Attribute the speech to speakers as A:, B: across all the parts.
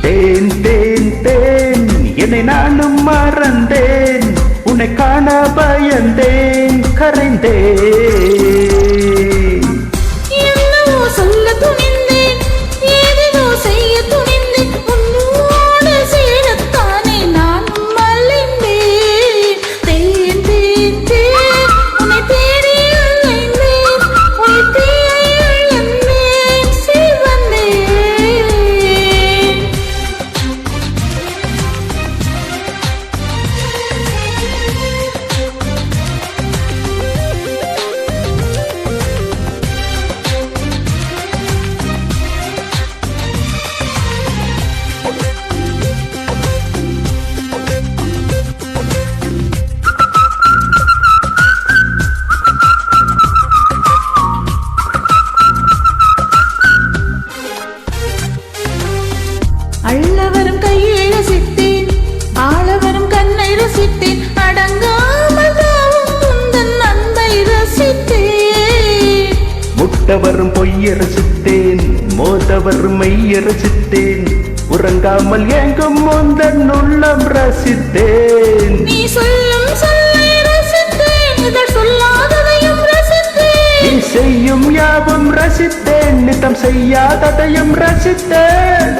A: தேன் தேன் தேன் என்னை நானும் மறந்தேன், உன்னை காண பயந்தேன், கரைந்தேன்.
B: அள்ளவரும் கையை ரசித்தேன், ஆளவரும் கண்ணை ரசித்தேன், அடங்காமல் உந்தன் அன்பை ரசித்தேன்.
A: முட்டவரும் பொய்யை ரசித்தேன், மோதவரும் மெய்யை ரசித்தேன், உறங்காமல் எங்கும் முந்தன் உள்ளம் ரசித்தேன்.
B: நீ சொல்லும் சொல்லை ரசித்தேன், இதழ் சொல்லாததையும் ரசித்தேன்.
A: நீ செய்யும் யாவும் ரசித்தேன், நித்தம் செய்யாததையும் ரசித்தேன்.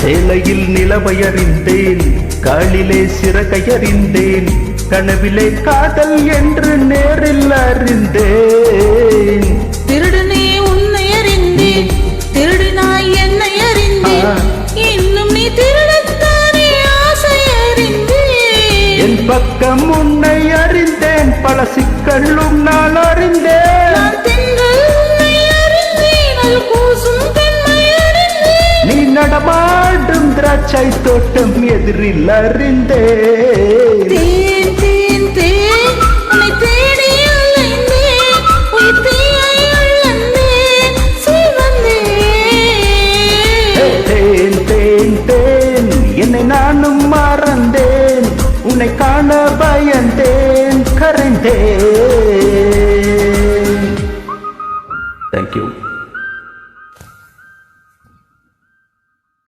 A: சேலையில் நிலவையறிந்தேன், காலிலே சிறகையறிந்தேன், கனவிலே காதல் என்று நேரில் அறிந்தேன்.
B: திருடனே உன்னை அறிந்தேன், திருடினாய் என்னை அறிந்தேன், இன்னும் நீ திருடத்தானே ஆசை அறிந்தேன்.
A: என் பக்கம் உன்னை அறிந்தேன், பல சிக்கலும் நான் அறிந்தேன். நீ நடமாடும் திராட்சை தோட்டம் எதிரில் அறிந்தேன்.